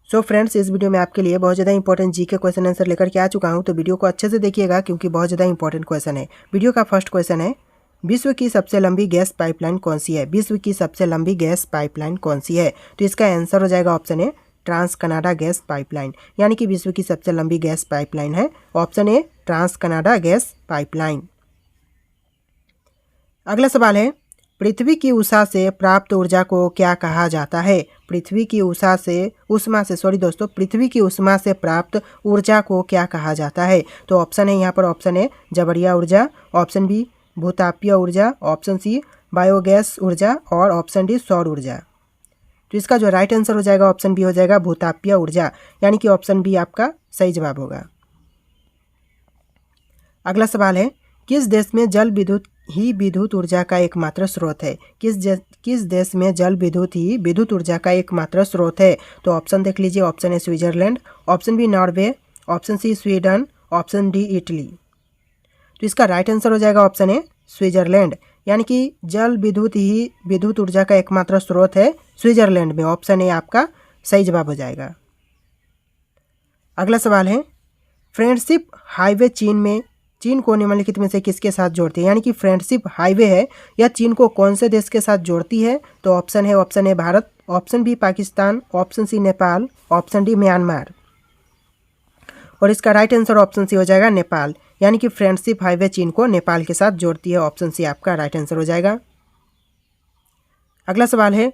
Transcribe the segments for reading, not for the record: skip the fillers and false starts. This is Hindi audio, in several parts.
सो फ्रेंड्स, इस वीडियो में आपके लिए बहुत ज़्यादा इंपॉर्टेंट जी के क्वेश्चन आंसर लेकर के आ चुका हूं, तो वीडियो को अच्छे से देखिएगा क्योंकि बहुत ज़्यादा इंपॉर्टेंट क्वेश्चन है। वीडियो का फर्स्ट क्वेश्चन है, विश्व की सबसे लंबी गैस पाइपलाइन कौन सी है? विश्व की सबसे लंबी गैस पाइपलाइन कौन सी है? तो इसका आंसर हो जाएगा option A, trans Canada gas pipeline, यानी कि विश्व की सबसे लंबी गैस पाइपलाइन है option A, trans Canada gas pipeline. अगला सवाल है, पृथ्वी की उषा से प्राप्त ऊर्जा को क्या कहा जाता है? पृथ्वी की उषा से पृथ्वी की उष्मा से प्राप्त ऊर्जा को क्या कहा जाता है? तो ऑप्शन है यहाँ पर, ऑप्शन ए जबरिया ऊर्जा, ऑप्शन बी भूतापीय ऊर्जा, ऑप्शन सी बायोगैस ऊर्जा और ऑप्शन डी सौर ऊर्जा। तो इसका जो राइट आंसर हो जाएगा ऑप्शन बी हो जाएगा भूतापीय ऊर्जा, यानी कि ऑप्शन बी आपका सही जवाब होगा। अगला सवाल है, किस देश में जल विद्युत ही विद्युत ऊर्जा का एकमात्र स्रोत है? किस देश में जल विद्युत ही विद्युत ऊर्जा का एकमात्र स्रोत है? तो ऑप्शन देख लीजिए, option A Switzerland, option B Norway, option C Sweden, option D Italy. तो इसका राइट आंसर हो जाएगा ऑप्शन ए स्विट्जरलैंड, यानी कि जल विद्युत ही विद्युत ऊर्जा का एकमात्र स्रोत है स्विट्जरलैंड में। ऑप्शन ए आपका सही जवाब हो जाएगा। अगला सवाल है, फ्रेंडशिप हाईवे चीन को निम्नलिखित में से किसके साथ जोड़ती है? यानी कि फ्रेंडशिप हाईवे है, यह चीन को कौन से देश के साथ जोड़ती है? तो ऑप्शन है, option A Bharat, option B Pakistan, option C Nepal, option D Myanmar. और इसका राइट आंसर ऑप्शन सी हो जाएगा नेपाल, यानी कि फ्रेंडशिप हाईवे चीन को नेपाल के साथ जोड़ती है। ऑप्शन सी आपका राइट आंसर हो जाएगा। अगला सवाल है,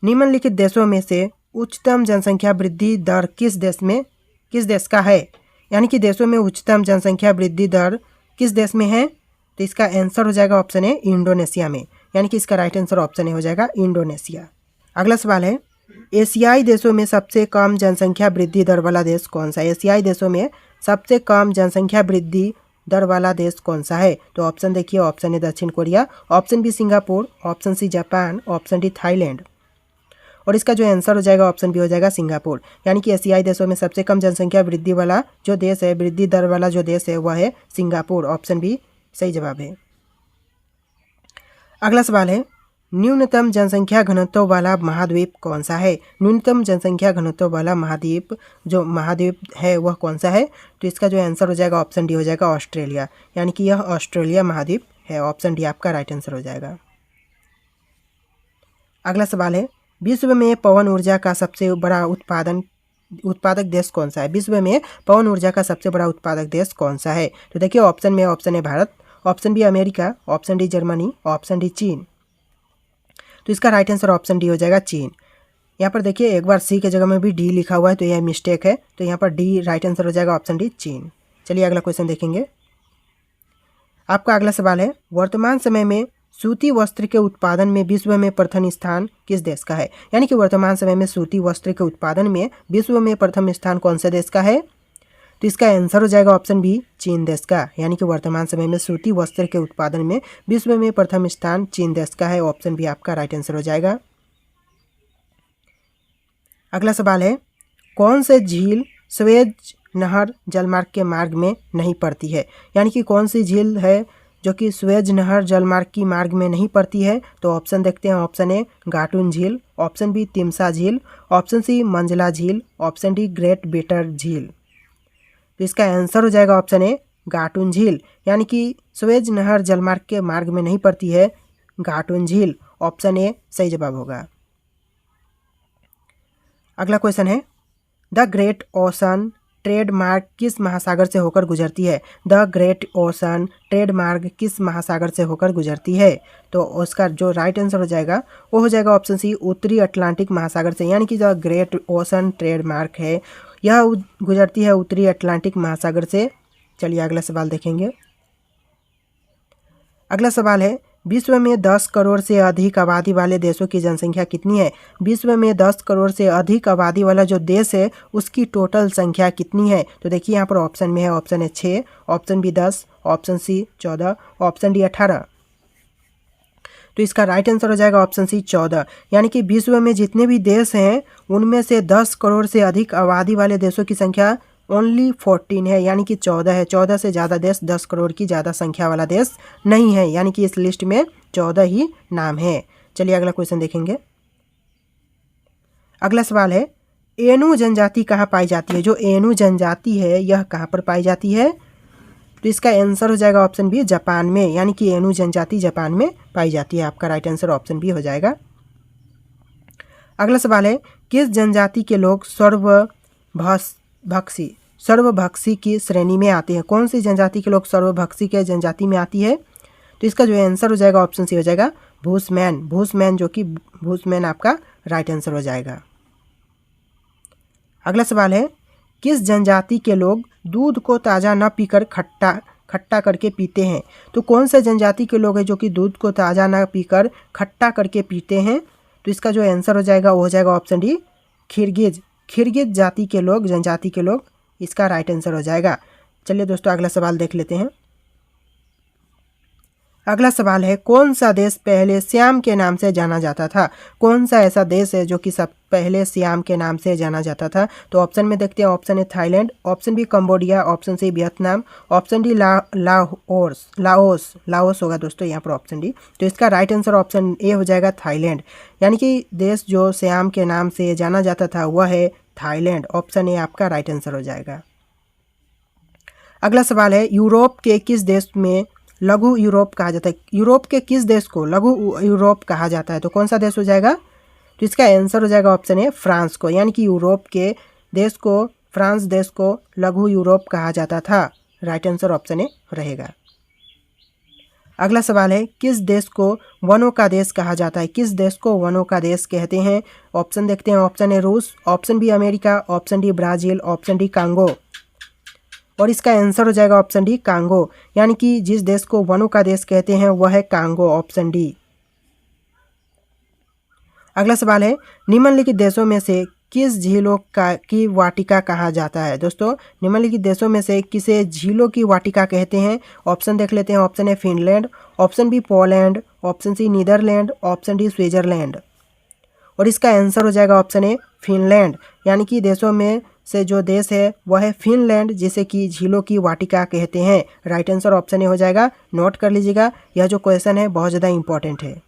निम्नलिखित देशों में से उच्चतम जनसंख्या वृद्धि दर किस देश का है? यानी कि देशों में उच्चतम जनसंख्या वृद्धि दर किस देश में है? तो इसका आंसर हो जाएगा ऑप्शन ए इंडोनेशिया में, यानी कि इसका राइट आंसर ऑप्शन ए हो जाएगा इंडोनेशिया। अगला सवाल है, एशियाई देशों में सबसे कम जनसंख्या वृद्धि दर वाला देश कौन सा है? एशियाई देशों में सबसे कम जनसंख्या वृद्धि दर वाला देश कौन सा है? तो ऑप्शन देखिए, ऑप्शन ए दक्षिण Korea, option B Singapore, option C Japan, option D Thailand. और इसका जो आंसर हो जाएगा ऑप्शन बी हो जाएगा सिंगापुर, यानी कि एशियाई देशों में सबसे कम जनसंख्या वृद्धि वाला जो देश है, वृद्धि दर वाला जो देश है वह है सिंगापुर। ऑप्शन बी सही जवाब है। अगला सवाल है, न्यूनतम जनसंख्या घनत्व वाला महाद्वीप कौन सा है? न्यूनतम जनसंख्या घनत्व वाला महाद्वीप है वह कौन सा है? तो इसका जो आंसर हो जाएगा ऑप्शन डी हो जाएगा ऑस्ट्रेलिया, यानी कि यह ऑस्ट्रेलिया महाद्वीप है। ऑप्शन डी आपका राइट आंसर हो जाएगा। अगला सवाल है, विश्व में पवन ऊर्जा का सबसे बड़ा उत्पादक देश कौन सा है? विश्व में पवन ऊर्जा का सबसे बड़ा उत्पादक देश कौन सा है? तो देखिए, ऑप्शन में option A Bharat, option B America, option D Germany, option D चीन। तो इसका राइट आंसर ऑप्शन डी हो जाएगा चीन। यहाँ पर देखिए, एक बार सी के जगह में भी डी लिखा हुआ है तो यह मिस्टेक है, तो यहाँ पर डी राइट आंसर हो जाएगा ऑप्शन डी चीन। चलिए अगला क्वेश्चन देखेंगे। आपका अगला सवाल है, वर्तमान समय में सूती वस्त्र के उत्पादन में विश्व में प्रथम स्थान किस देश का है? यानी कि वर्तमान समय में सूती वस्त्र के उत्पादन में विश्व में प्रथम स्थान कौन से देश का है? तो इसका आंसर हो जाएगा ऑप्शन बी चीन देश का, यानी कि वर्तमान समय में सूती वस्त्र के उत्पादन में विश्व में प्रथम स्थान चीन देश का है। ऑप्शन बी आपका राइट आंसर हो जाएगा। अगला सवाल है, कौन से झील स्वेज नहर जलमार्ग के मार्ग में नहीं पड़ती है? यानी कि कौन सी झील है जो कि स्वेज नहर जलमार्ग की मार्ग में नहीं पड़ती है? तो ऑप्शन देखते हैं, ऑप्शन ए गाटुन झील, ऑप्शन बी तिमसा झील, ऑप्शन सी मंजला झील, ऑप्शन डी ग्रेट बेटर झील। तो इसका आंसर हो जाएगा ऑप्शन ए गाटुन झील, यानी कि स्वेज नहर जलमार्ग के मार्ग में नहीं पड़ती है गाटुन झील। ऑप्शन ए सही जवाब होगा। अगला क्वेश्चन है, द ग्रेट ओशन ट्रेडमार्क किस महासागर से होकर गुजरती है? द ग्रेट ओशन ट्रेडमार्क किस महासागर से होकर गुजरती है? तो उसका जो राइट आंसर हो जाएगा वो हो जाएगा ऑप्शन सी उत्तरी अटलांटिक महासागर से, यानी कि द ग्रेट ओशन ट्रेडमार्क है यह गुजरती है उत्तरी अटलांटिक महासागर से। चलिए अगला सवाल देखेंगे। अगला सवाल है, विश्व में 10 करोड़ से अधिक आबादी वाले देशों की जनसंख्या कितनी है? विश्व में 10 करोड़ से अधिक आबादी वाला जो देश है उसकी टोटल संख्या कितनी है? तो देखिए, यहाँ पर ऑप्शन में है, ऑप्शन है 6, option B 10, option C 14, option D 18। तो इसका राइट आंसर हो जाएगा ऑप्शन सी 14, यानी कि विश्व में जितने भी देश हैं उनमें से 10 करोड़ से अधिक आबादी वाले देशों की संख्या ओनली 14 है, यानी कि 14 है। 14 से ज़्यादा देश 10 करोड़ की ज़्यादा संख्या वाला देश नहीं है, यानी कि इस लिस्ट में 14 ही नाम है। चलिए अगला क्वेश्चन देखेंगे। अगला सवाल है, एनु जनजाति कहाँ पाई जाती है? जो एनु जनजाति है यह कहाँ पर पाई जाती है? तो इसका आंसर हो जाएगा ऑप्शन बी, जापान में, यानी कि एनु जनजाति जापान में पाई जाती है। आपका राइट आंसर ऑप्शन बी हो जाएगा। अगला सवाल है, किस जनजाति के लोग सर्वभक्षी की श्रेणी में आते हैं? कौन सी जनजाति के लोग सर्वभक्षी के जनजाति में आती है? तो इसका जो आंसर हो जाएगा ऑप्शन सी हो जाएगा भूसमैन। भूसमैन जो कि भूसमैन आपका राइट आंसर हो जाएगा। अगला सवाल है, किस जनजाति के लोग दूध को ताज़ा न पीकर खट्टा करके पीते हैं? तो कौन से जनजाति के लोग हैं जो कि दूध को ताज़ा न पीकर खट्टा करके पीते हैं? तो इसका जो आंसर हो जाएगा वो हो जाएगा ऑप्शन डी, खिरगिज। खिरगिज जाति के लोग, जनजाति के लोग, इसका राइट आंसर हो जाएगा। चलिए दोस्तों अगला सवाल देख लेते हैं। अगला सवाल है, कौन सा देश पहले श्याम के नाम से जाना जाता था? कौन सा ऐसा देश है जो कि सब पहले श्याम के नाम से जाना जाता था? तो ऑप्शन में देखते हैं। Option A Thailand, option B Cambodia, option C Vietnam, option D Laos होगा दोस्तों यहाँ पर ऑप्शन डी। तो इसका राइट आंसर ऑप्शन ए हो जाएगा थाईलैंड, यानी कि देश जो श्याम के नाम से जाना जाता था वह है थाईलैंड। ऑप्शन ए आपका राइट आंसर हो जाएगा। अगला सवाल है, यूरोप के किस देश में लघु यूरोप कहा जाता है? यूरोप के किस देश को लघु यूरोप कहा जाता है? तो कौन सा देश हो जाएगा? तो इसका आंसर हो जाएगा ऑप्शन ए फ्रांस को, यानी कि यूरोप के देश को, फ्रांस देश को लघु यूरोप कहा जाता था। राइट आंसर ऑप्शन ए रहेगा। अगला सवाल है, किस देश को वनों का देश कहा जाता है? किस देश को वनों का देश कहते हैं? ऑप्शन देखते हैं। ऑप्शन ए रूस, option B America, option D Brazil, option D Congo. और इसका आंसर हो जाएगा ऑप्शन डी कांगो, यानी कि जिस देश को वनों का देश कहते हैं वह है कांगो। Option D. अगला सवाल है, निम्नलिखित देशों में से किस झीलों की वाटिका कहा जाता है? दोस्तों निम्नलिखित देशों में से किसे झीलों की वाटिका कहते हैं? ऑप्शन देख लेते हैं। Option A Finland, option B Poland, option C Netherland, option D Switzerland. और इसका आंसर हो जाएगा ऑप्शन ए फिनलैंड, यानी कि देशों में से जो देश है वह है फिनलैंड, जिसे कि झीलों की वाटिका कहते हैं। राइट आंसर ऑप्शन ए हो जाएगा। नोट कर लीजिएगा, यह जो क्वेश्चन है बहुत ज़्यादा इंपॉर्टेंट है।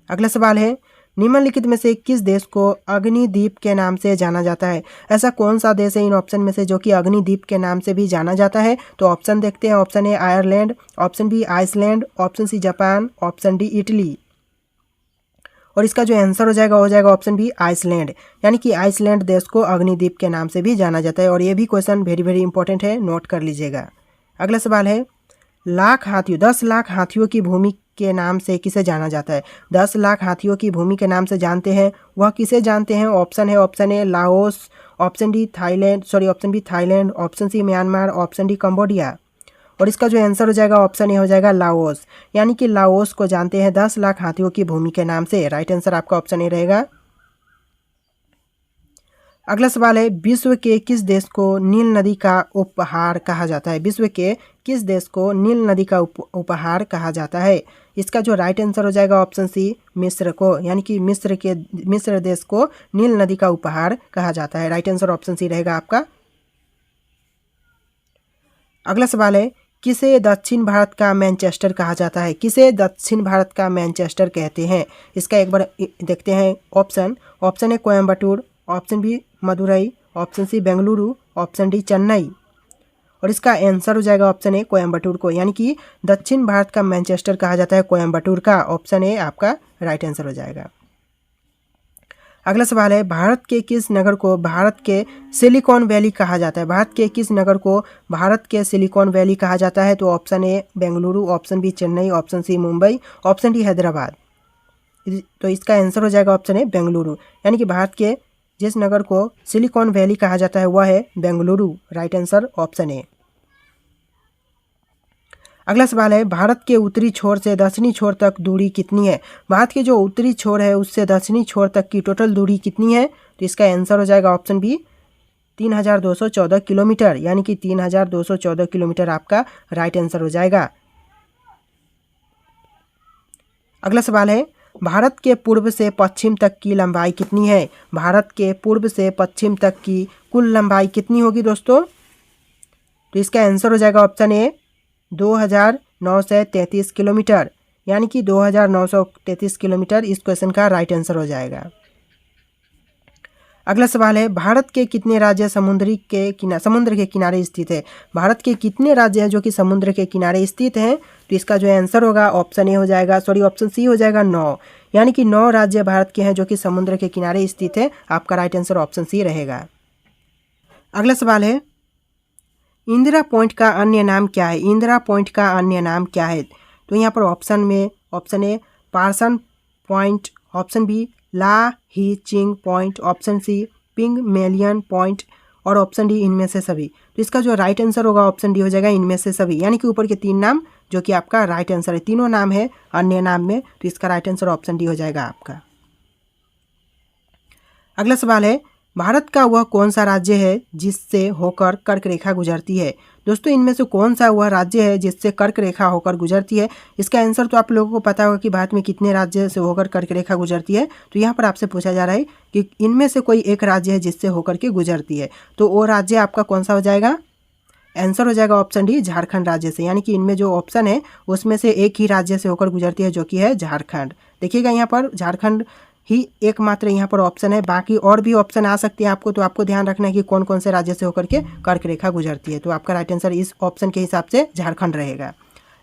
अगला सवाल है, निम्नलिखित में से किस देश को अग्निद्वीप के नाम से जाना जाता है? ऐसा कौन सा देश है इन ऑप्शन में से जो कि अग्निद्वीप के नाम से भी जाना जाता है? तो ऑप्शन देखते हैं। Option A Ireland, option B Iceland, option C Japan, option D Italy. और इसका जो आंसर हो जाएगा ऑप्शन बी आइसलैंड, यानी कि आइसलैंड देश को अग्निद्वीप के नाम से भी जाना जाता है। और ये भी क्वेश्चन वेरी वेरी इंपॉर्टेंट है, नोट कर लीजिएगा। अगला सवाल है, 10 लाख हाथियों की भूमि के नाम से किसे जाना जाता है? 10 लाख हाथियों की भूमि के नाम से जानते हैं, वह किसे जानते हैं? ऑप्शन है। Option A Laos, option B Thailand, option C Myanmar, option D Cambodia. और इसका जो आंसर हो जाएगा ऑप्शन ए हो जाएगा लाओस, यानी कि लाओस को जानते हैं 10 लाख हाथियों की भूमि के नाम से। राइट आंसर आपका ऑप्शन ए रहेगा। अगला सवाल है, विश्व के किस देश को नील नदी का उपहार कहा जाता है? विश्व के किस देश को नील नदी का उपहार कहा जाता है? इसका जो राइट आंसर हो जाएगा ऑप्शन सी मिस्र को, यानी कि मिस्र देश को नील नदी का उपहार कहा जाता है। राइट आंसर ऑप्शन सी रहेगा आपका। अगला सवाल है, किसे दक्षिण भारत का मैनचेस्टर कहा जाता है? किसे दक्षिण भारत का मैनचेस्टर कहते हैं? इसका एक बार देखते हैं option A Coimbatore, option B Madurai, option C Bengaluru, option D Chennai. और इसका आंसर हो जाएगा ऑप्शन ए कोयम्बटूर को, यानी कि दक्षिण भारत का मैनचेस्टर कहा जाता है कोयम्बटूर का। ऑप्शन ए आपका राइट आंसर हो जाएगा। अगला सवाल है, भारत के किस नगर को भारत के सिलिकॉन वैली कहा जाता है? भारत के किस नगर को भारत के सिलिकॉन वैली कहा जाता है? तो option A Bengaluru, option B Chennai, option C Mumbai, option D Hyderabad. तो इसका आंसर हो जाएगा ऑप्शन ए बेंगलुरु, यानी कि भारत के जिस नगर को सिलिकॉन वैली कहा जाता है वह है Bengaluru. Right answer option A. अगला सवाल है, भारत के उत्तरी छोर से दक्षिणी छोर तक दूरी कितनी है? भारत के जो उत्तरी छोर है उससे दक्षिणी छोर तक की टोटल दूरी कितनी है? तो इसका आंसर हो जाएगा ऑप्शन बी 3214 किलोमीटर, यानी कि 3214 किलोमीटर आपका राइट आंसर हो जाएगा। अगला सवाल है, भारत के पूर्व से पश्चिम तक की लंबाई कितनी है? भारत के पूर्व से पश्चिम तक की कुल लंबाई कितनी होगी दोस्तों? तो इसका आंसर हो जाएगा ऑप्शन ए 2933 किलोमीटर, यानी कि 2933 किलोमीटर इस क्वेश्चन का राइट आंसर हो जाएगा। अगला सवाल है, भारत के कितने राज्य समुद्र के किनारे स्थित है? भारत के कितने राज्य हैं जो कि समुद्र के किनारे स्थित हैं? तो इसका जो आंसर होगा ऑप्शन ए हो जाएगा, ऑप्शन सी हो जाएगा 9, यानी कि 9 राज्य भारत के हैं जो कि समुद्र के किनारे स्थित है। आपका राइट आंसर ऑप्शन सी रहेगा। अगला सवाल है, इंदिरा पॉइंट का अन्य नाम क्या है? इंदिरा पॉइंट का अन्य नाम क्या है? तो यहाँ पर ऑप्शन ए पार्सन पॉइंट, ऑप्शन बी ला ही चिंग पॉइंट, ऑप्शन सी पिंग मेलियन पॉइंट और ऑप्शन डी इनमें से सभी। तो इसका जो राइट आंसर होगा ऑप्शन डी हो जाएगा, इनमें से सभी, यानी कि ऊपर के 3 नाम जो कि आपका राइट आंसर है। तीनों नाम है अन्य नाम में, तो इसका राइट आंसर ऑप्शन डी हो जाएगा आपका। अगला सवाल है, भारत का वह कौन सा राज्य है जिससे होकर कर्क रेखा गुजरती है? दोस्तों इनमें से कौन सा वह राज्य है जिससे कर्क रेखा होकर गुजरती है? इसका आंसर तो आप लोगों को पता होगा कि भारत में कितने राज्य से होकर कर्क रेखा गुजरती है। तो यहाँ पर आपसे पूछा जा रहा है कि इनमें से कोई एक राज्य है जिससे होकर के गुजरती है, तो वो राज्य आपका कौन सा हो जाएगा? आंसर हो जाएगा ऑप्शन डी झारखंड राज्य से, यानी कि इनमें जो ऑप्शन है उसमें से एक ही राज्य से होकर गुजरती है जो कि है झारखंड। देखिएगा यहाँ पर झारखंड ही एकमात्र यहाँ पर ऑप्शन है, बाकी और भी ऑप्शन आ सकती है आपको, तो आपको ध्यान रखना है कि कौन कौन से राज्य से होकर के कर्क रेखा गुजरती है। तो आपका राइट आंसर इस ऑप्शन के हिसाब से झारखंड रहेगा।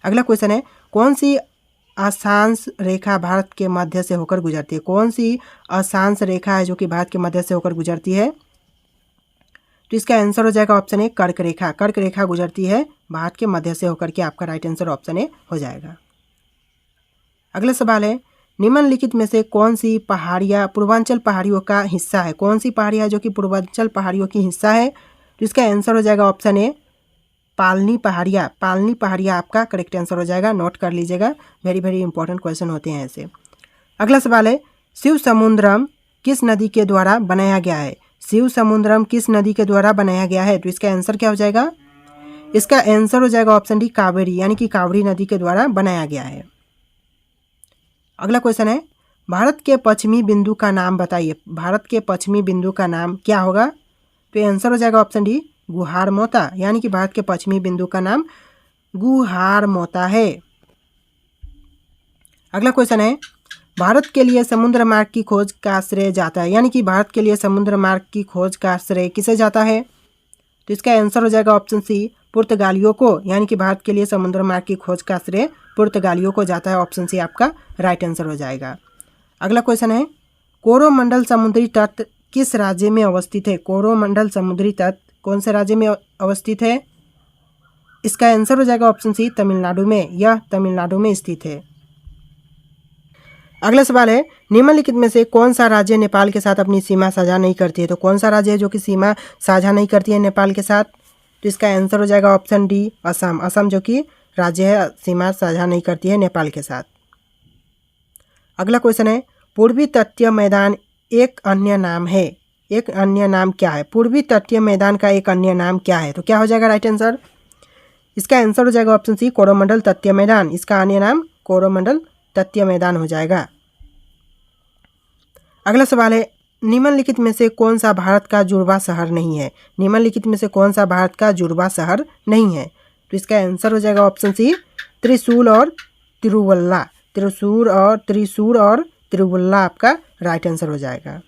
अगला क्वेश्चन है, कौन सी अक्षांश रेखा भारत के मध्य से होकर गुजरती है? कौन सी अक्षांश रेखा है जो कि भारत के मध्य से होकर गुजरती है? तो इसका आंसर हो जाएगा ऑप्शन ए कर्क रेखा। कर्क रेखा गुजरती है भारत के मध्य से होकर के, आपका राइट आंसर ऑप्शन ए हो जाएगा। अगला सवाल है, निम्नलिखित में से कौन सी पहाड़ियाँ पूर्वांचल पहाड़ियों का हिस्सा है? कौन सी पहाड़ियाँ जो कि पूर्वांचल पहाड़ियों की हिस्सा है? तो इसका आंसर हो जाएगा ऑप्शन ए पालनी पहाड़ियाँ। पालनी पहाड़ियाँ आपका करेक्ट आंसर हो जाएगा, नोट कर लीजिएगा, वेरी वेरी इंपॉर्टेंट क्वेश्चन होते हैं ऐसे। अगला सवाल है, शिव समुद्रम किस नदी के द्वारा बनाया गया है? शिव समुद्रम किस नदी के द्वारा बनाया गया है? तो इसका आंसर क्या हो जाएगा? इसका आंसर हो जाएगा ऑप्शन डी कावेरी, यानी कि कावेरी नदी के द्वारा बनाया गया है। अगला क्वेश्चन है, भारत के पश्चिमी बिंदु का नाम बताइए। भारत के पश्चिमी बिंदु का नाम क्या होगा? तो आंसर हो जाएगा ऑप्शन डी गुहारमोता, यानी कि भारत के पश्चिमी बिंदु का नाम गुहारमोता है। अगला क्वेश्चन है, भारत के लिए समुद्र मार्ग की खोज का श्रेय जाता है, यानी कि भारत के लिए समुद्र मार्ग की खोज का श्रेय किसे जाता है? तो इसका आंसर हो जाएगा ऑप्शन सी पुर्तगालियों को, यानी कि भारत के लिए समुद्र मार्ग की खोज का श्रेय पुर्तगालियों को जाता है। ऑप्शन सी आपका राइट आंसर हो जाएगा। अगला क्वेश्चन है, कोरोमंडल समुद्री तट किस राज्य में अवस्थित है? कोरोमंडल समुद्री तट कौन से राज्य में अवस्थित है? इसका आंसर हो जाएगा ऑप्शन सी तमिलनाडु में, यह तमिलनाडु में स्थित है। अगला सवाल है, निम्नलिखित में से कौन सा राज्य नेपाल के साथ अपनी सीमा साझा नहीं करती है? तो कौन सा राज्य है जो कि सीमा साझा नहीं करती है नेपाल के साथ? तो इसका आंसर हो जाएगा ऑप्शन डी असम। असम जो कि राज्य है सीमा साझा नहीं करती है नेपाल के साथ। अगला क्वेश्चन है, पूर्वी तटीय मैदान एक अन्य नाम है। एक अन्य नाम क्या है? पूर्वी तटीय मैदान का एक अन्य नाम क्या है? तो क्या हो जाएगा राइट आंसर? इसका आंसर हो जाएगा ऑप्शन सी कोरोमंडल तटीय मैदान। इसका अन्य नाम कोरोमंडल तटीय मैदान हो जाएगा। अगला सवाल है, निम्नलिखित में से कौन सा भारत का जुड़वा शहर नहीं है? निम्नलिखित में से कौन सा भारत का जुड़वा शहर नहीं है? तो इसका आंसर हो जाएगा ऑप्शन सी त्रिशूल और तिरुवल्ला। त्रिशूल और तिरुवल्ला आपका राइट आंसर हो जाएगा।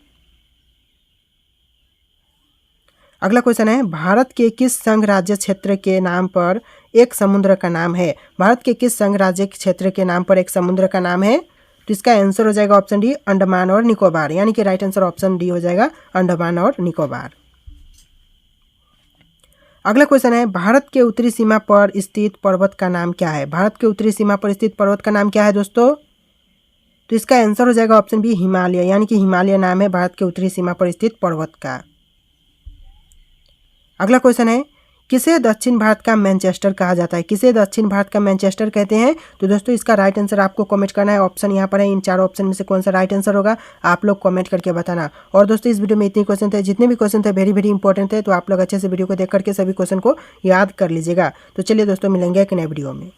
अगला क्वेश्चन है, भारत के किस संघ राज्य क्षेत्र के नाम पर एक समुद्र का नाम है? भारत के किस संघ राज्य क्षेत्र के नाम पर एक समुद्र का नाम है? तो इसका आंसर हो जाएगा ऑप्शन डी अंडमान और निकोबार, यानी कि राइट आंसर ऑप्शन डी हो जाएगा अंडमान और निकोबार। अगला क्वेश्चन है, भारत के उत्तरी सीमा पर स्थित पर्वत का नाम क्या है? भारत के उत्तरी सीमा पर स्थित पर्वत का नाम क्या है दोस्तों? तो इसका आंसर हो जाएगा ऑप्शन बी हिमालय, यानी कि हिमालय नाम है भारत के उत्तरी सीमा पर स्थित पर्वत का। अगला क्वेश्चन है, किसे दक्षिण भारत का मैनचेस्टर कहा जाता है? किसे दक्षिण भारत का मैनचेस्टर कहते हैं? तो दोस्तों इसका राइट आंसर आपको कमेंट करना है। ऑप्शन यहाँ पर है, इन 4 ऑप्शन में से कौन सा राइट आंसर होगा आप लोग कमेंट करके बताना। और दोस्तों इस वीडियो में इतने क्वेश्चन थे, जितने भी क्वेश्चन थे वेरी वेरी इंपॉर्टेंट थे, तो आप लोग अच्छे से वीडियो को देख करके सभी क्वेश्चन को याद कर लीजिएगा। तो चलिए दोस्तों मिलेंगे एक नए वीडियो में।